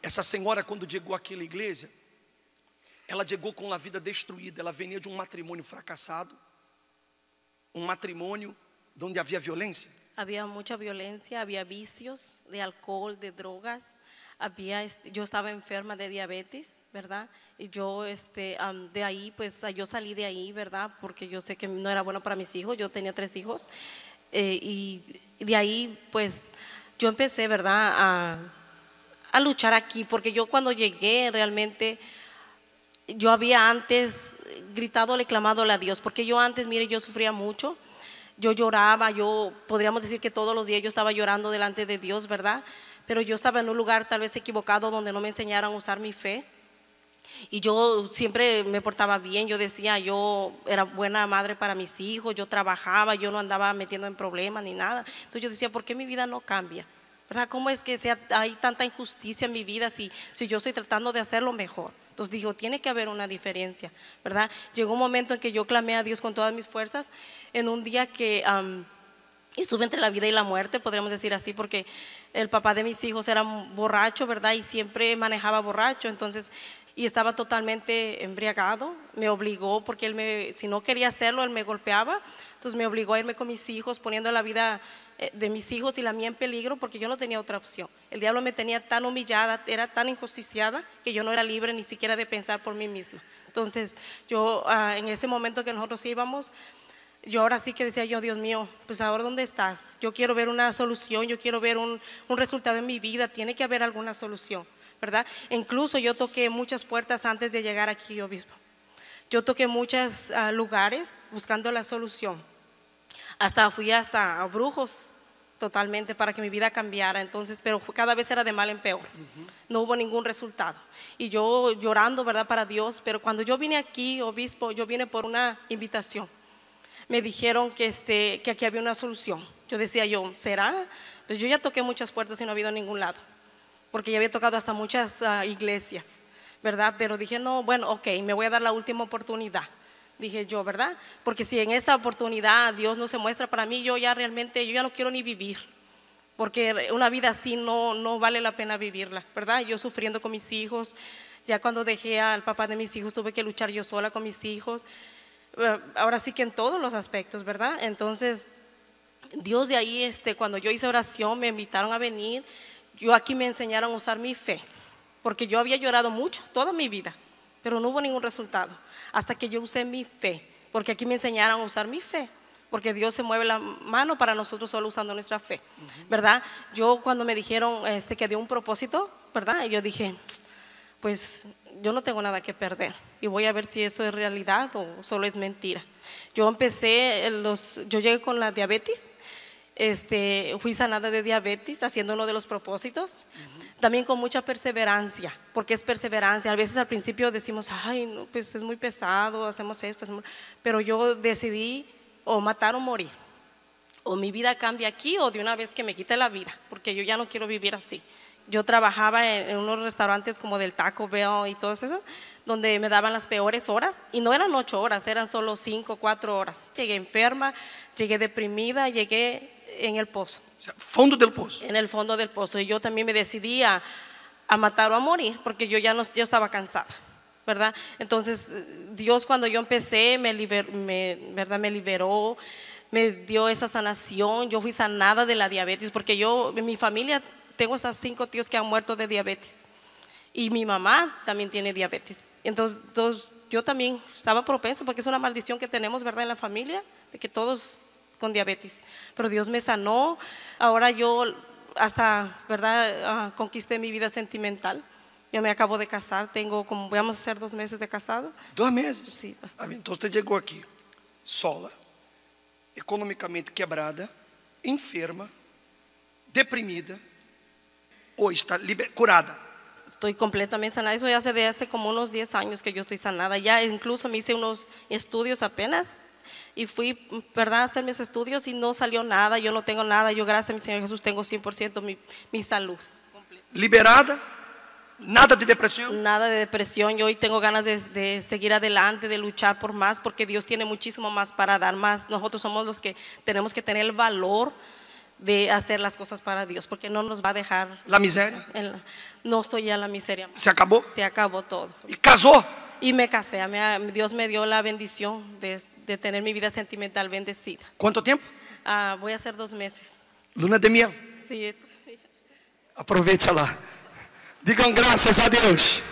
Essa senhora, quando chegou aqui na igreja, ela chegou com a vida destruída. Ela venia de um matrimônio fracassado, um matrimônio onde havia violência. Había mucha violencia, había vicios de alcohol, de drogas. Yo estaba enferma de diabetes, ¿verdad? Y yo de ahí, pues yo salí de ahí, ¿verdad? Porque yo sé que no era bueno para mis hijos. Yo tenía 3 hijos. Y de ahí, pues yo empecé, ¿verdad? A luchar aquí, porque yo cuando llegué realmente, yo había antes gritado, clamado a Dios, porque yo antes, mire, yo sufría mucho. Yo lloraba, podríamos decir que todos los días yo estaba llorando delante de Dios, ¿verdad? Pero yo estaba en un lugar tal vez equivocado donde no me enseñaron a usar mi fe. Y yo siempre me portaba bien, yo decía, yo era buena madre para mis hijos, yo trabajaba, yo no andaba metiendo en problemas ni nada. Entonces yo decía, ¿por qué mi vida no cambia? ¿Verdad? ¿Cómo es que hay tanta injusticia en mi vida si yo estoy tratando de hacerlo mejor? Entonces dijo, tiene que haber una diferencia, ¿verdad? Llegó un momento en que yo clamé a Dios con todas mis fuerzas, en un día que estuve entre la vida y la muerte, podríamos decir así, porque el papá de mis hijos era borracho, ¿verdad? Y siempre manejaba borracho, entonces, y estaba totalmente embriagado. Me obligó, porque si no quería hacerlo, él me golpeaba. Entonces me obligó a irme con mis hijos, poniendo la vida de mis hijos y la mía en peligro, porque yo no tenía otra opción. El diablo me tenía tan humillada, era tan injusticiada, que yo no era libre ni siquiera de pensar por mí misma. Entonces yo en ese momento que nosotros íbamos, yo ahora sí que decía yo, Dios mío, pues ahora ¿dónde estás? Yo quiero ver una solución, yo quiero ver un resultado en mi vida, tiene que haber alguna solución, ¿verdad? Incluso yo toqué muchas puertas antes de llegar aquí, obispo. Yo toqué muchos lugares buscando la solución. Fui hasta brujos totalmente para que mi vida cambiara. Entonces, pero cada vez era de mal en peor. No hubo ningún resultado. Y yo llorando, ¿verdad? Para Dios. Pero cuando yo vine aquí, obispo, yo vine por una invitación. Me dijeron que aquí había una solución. Yo decía ¿será? Pues yo ya toqué muchas puertas y no ha habido ningún lado. Porque ya había tocado hasta muchas iglesias, ¿verdad? Pero dije, no, bueno, ok, me voy a dar la última oportunidad. Dije yo, ¿verdad? Porque si en esta oportunidad Dios no se muestra para mí, yo ya no quiero ni vivir. Porque una vida así no vale la pena vivirla, ¿verdad? Yo sufriendo con mis hijos. Ya cuando dejé al papá de mis hijos, tuve que luchar yo sola con mis hijos. Ahora sí que en todos los aspectos, ¿verdad? Entonces, Dios de ahí, cuando yo hice oración, me invitaron a venir. Yo aquí me enseñaron a usar mi fe, porque yo había llorado mucho toda mi vida, pero no hubo ningún resultado, hasta que yo usé mi fe, porque aquí me enseñaron a usar mi fe, porque Dios se mueve la mano para nosotros solo usando nuestra fe, ¿verdad? Yo cuando me dijeron que dio un propósito, ¿verdad? Yo dije, pues yo no tengo nada que perder y voy a ver si eso es realidad o solo es mentira. Yo llegué con la diabetes. Fui sanada de diabetes haciendo uno de los propósitos, también con mucha perseverancia, porque es perseverancia. A veces al principio decimos, ay, no, pues es muy pesado, hacemos esto, pero yo decidí o matar o morir, o mi vida cambia aquí o de una vez que me quite la vida, porque yo ya no quiero vivir así. Yo trabajaba en unos restaurantes como del Taco Bell y todo eso, donde me daban las peores horas, y no eran 8 horas, eran solo 5, 4 horas. Llegué enferma, llegué deprimida, llegué en el pozo. O sea, fondo del pozo. En el fondo del pozo. Y yo también me decidí a matar o a morir, porque yo estaba cansada, ¿verdad? Entonces Dios, cuando yo empecé, me liberó, me dio esa sanación. Yo fui sanada de la diabetes, porque en mi familia tengo hasta 5 tíos que han muerto de diabetes, y mi mamá también tiene diabetes. Entonces yo también estaba propensa, porque es una maldición que tenemos, ¿verdad? En la familia, de que todos con diabetes, pero Dios me sanó. Ahora yo hasta, ¿verdad? Conquisté mi vida sentimental. Yo me acabo de casar, vamos a hacer 2 meses de casado. 2 meses? Sí. Então você chegou aqui sola, economicamente quebrada, enferma, deprimida, ou está curada. Estoy completamente sanada. Eso ya hace como unos 10 años que yo estoy sanada. Ya incluso me hice unos estudios apenas y fui, ¿verdad?, a hacer mis estudios y no salió nada. Yo no tengo nada. Yo, gracias a mi Señor Jesús, tengo 100% mi salud. Liberada, nada de depresión. Nada de depresión. Yo hoy tengo ganas de seguir adelante, de luchar por más, porque Dios tiene muchísimo más para dar más. Nosotros somos los que tenemos que tener el valor de hacer las cosas para Dios, porque no nos va a dejar. La miseria. No estoy ya en la miseria. Se acabó. Se acabó todo. Y casó. Y me casé. Dios me dio la bendición de tener mi vida sentimental bendecida. ¿Cuánto tiempo? Voy a hacer 2 meses. Luna de miel. Sí. Aprovecha lá. Digam graças a Deus.